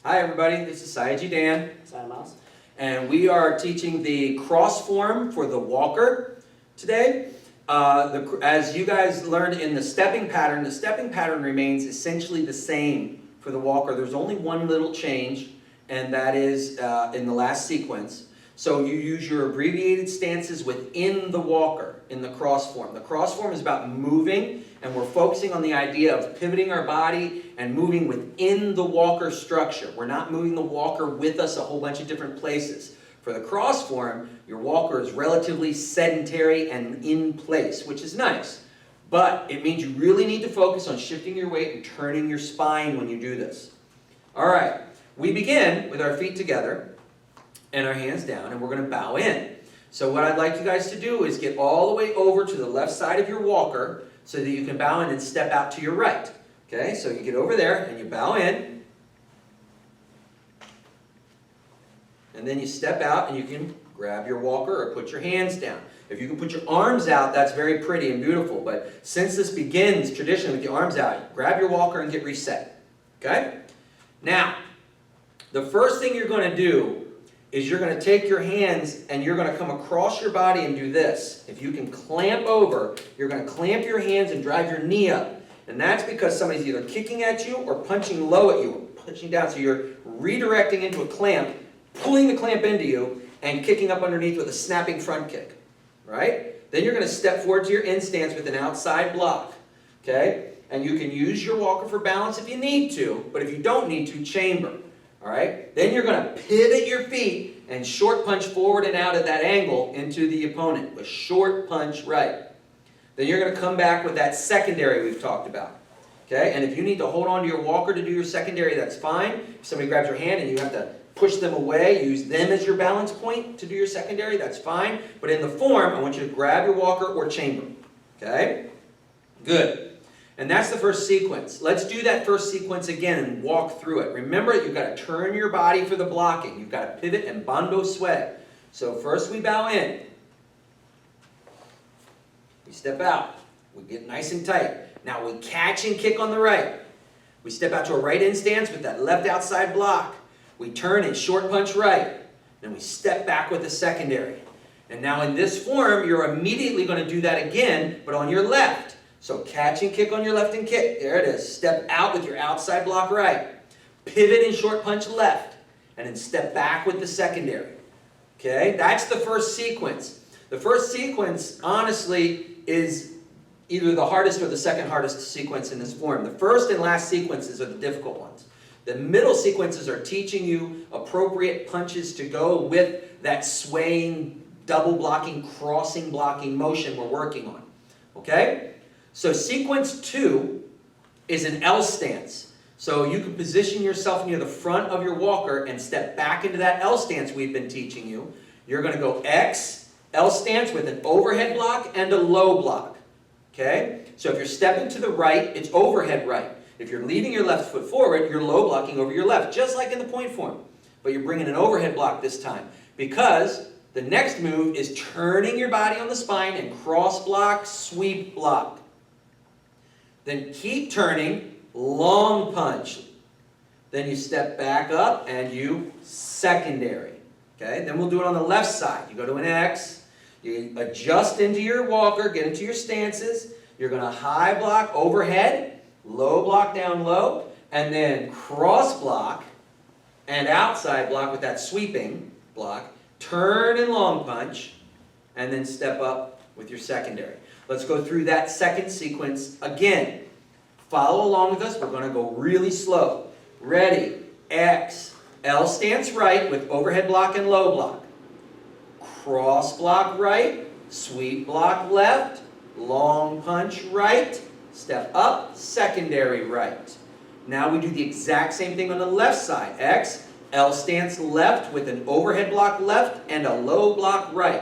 Hi everybody, this is Sayaji Dan, Mouse. and we are teaching the cross form for the walker today. As you guys learned in the stepping pattern remains essentially the same for the walker. There's only one little change, and that is in the last sequence. So you use your abbreviated stances within the walker in the cross form. The cross form is about moving, and we're focusing on the idea of pivoting our body and moving within the walker structure. We're not moving the walker with us a whole bunch of different places. For the cross form, your walker is relatively sedentary and in place, which is nice. But it means you really need to focus on shifting your weight and turning your spine when you do this. All right, we begin with our feet together and our hands down, and we're going to bow in. So what I'd like you guys to do is get all the way over to the left side of your walker so that you can bow in and step out to your right. Okay, so you get over there and you bow in. And then you step out and you can grab your walker or put your hands down. If you can put your arms out, that's very pretty and beautiful. But since this begins traditionally with the arms out, grab your walker and get reset. Okay? Now, the first thing you're going to do is you're going to take your hands and you're going to come across your body and do this. If you can clamp over, you're going to clamp your hands and drive your knee up. And that's because somebody's either kicking at you or punching low at you or punching down. So you're redirecting into a clamp, pulling the clamp into you, and kicking up underneath with a snapping front kick. Right? Then you're going to step forward to your in stance with an outside block. Okay? And you can use your walker for balance if you need to, but if you don't need to, chamber. All right? Then you're going to pivot your feet and short punch forward and out at that angle into the opponent with short punch right. Then you're going to come back with that secondary we've talked about. Okay? And if you need to hold on to your walker to do your secondary, that's fine. If somebody grabs your hand and you have to push them away, use them as your balance point to do your secondary, that's fine. But in the form, I want you to grab your walker or chamber. Okay? Good. And that's the first sequence. Let's do that first sequence again and walk through it. Remember, you've got to turn your body for the blocking. You've got to pivot and bando sway. So first we bow in. We step out. We get nice and tight. Now we catch and kick on the right. We step out to a right in stance with that left outside block. We turn and short punch right. Then we step back with the secondary. And now in this form, you're immediately going to do that again, but on your left. So catch and kick on your left and kick. There it is. Step out with your outside block right. Pivot and short punch left. And then step back with the secondary. Okay? That's the first sequence. The first sequence, honestly, is either the hardest or the second hardest sequence in this form. The first and last sequences are the difficult ones. The middle sequences are teaching you appropriate punches to go with that swaying, double blocking, crossing blocking motion we're working on. Okay? So sequence 2 is an L stance. So you can position yourself near the front of your walker and step back into that L stance we've been teaching you. You're going to go X, L stance with an overhead block and a low block. Okay? So if you're stepping to the right, it's overhead right. If you're leaving your left foot forward, you're low blocking over your left, just like in the point form. But you're bringing an overhead block this time because the next move is turning your body on the spine and cross block, sweep block. Then keep turning, long punch. Then you step back up and you secondary. Okay? Then we'll do it on the left side. You go to an X, you adjust into your walker, get into your stances. You're going to high block overhead, low block down low, and then cross block and outside block with that sweeping block. Turn and long punch, and then step up with your secondary. Let's go through that second sequence again. Follow along with us. We're going to go really slow. Ready, X, L stance right with overhead block and low block. Cross block right, sweep block left, long punch right, step up, secondary right. Now we do the exact same thing on the left side. X, L stance left with an overhead block left and a low block right.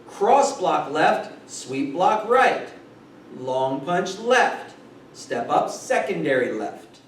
Cross block left, sweep block right. Long punch left. Step up, secondary left.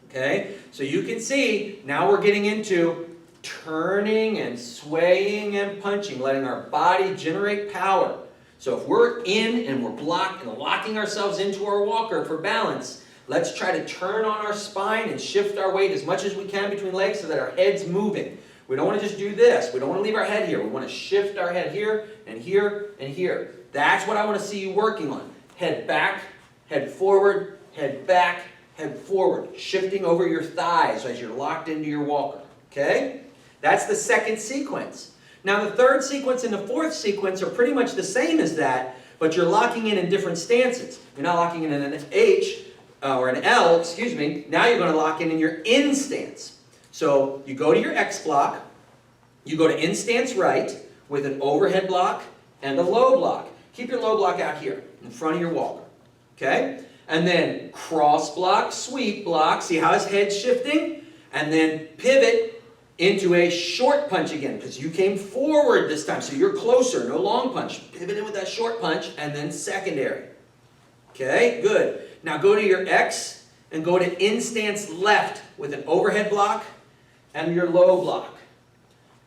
Okay? So you can see, now we're getting into turning and swaying and punching, letting our body generate power. So if we're in and we're blocked and locking ourselves into our walker for balance, Let's try to turn on our spine and shift our weight as much as we can between legs so that our head's moving. We don't want to just do this. We don't want to leave our head here. We want to shift our head here and here and here. That's what I want to see you working on. Head back, head forward, head back, head forward. Shifting over your thighs as you're locked into your walker. Okay? That's the second sequence. Now the third sequence and the fourth sequence are pretty much the same as that, but you're locking in different stances. You're not locking in an H or an L, excuse me. Now you're going to lock in your in stance. So you go to your X block, you go to in stance right with an overhead block and a low block. Keep your low block out here in front of your walker. Okay? And then cross block, sweep block. See how his head's shifting? And then pivot into a short punch again because you came forward this time. So you're closer, no long punch. Pivot in with that short punch and then secondary. Okay? Good. Now go to your X and go to in stance left with an overhead block and your low block.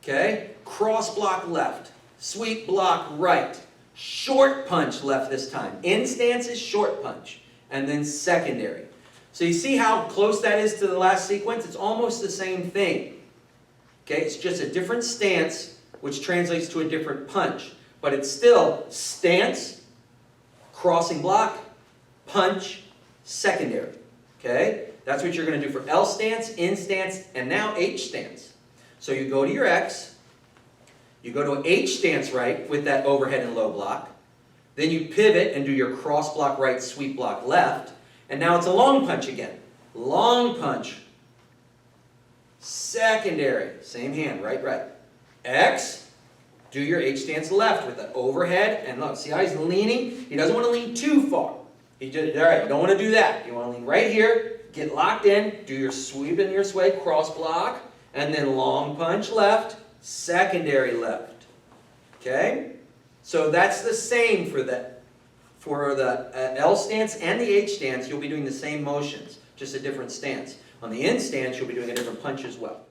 Okay? Cross block left. Sweep block right. Short punch left this time. In stance is short punch. And then secondary. So you see how close that is to the last sequence? It's almost the same thing. Okay? It's just a different stance which translates to a different punch. But it's still stance, crossing block, punch, secondary. Okay? That's what you're going to do for L stance, in stance, and now H stance. So you go to your X, you go to an H stance right with that overhead and low block, then you pivot and do your cross block right, sweep block left, and now it's a long punch again. Long punch, secondary, same hand, right. X, do your H stance left with the overhead, and look, see how he's leaning? He doesn't want to lean too far. All right, you don't want to do that. You want to lean right here. Get locked in, do your sweep and your sway, cross block, and then long punch left, secondary left. Okay? So that's the same for the L stance and the H stance. You'll be doing the same motions, just a different stance. On the in stance, you'll be doing a different punch as well.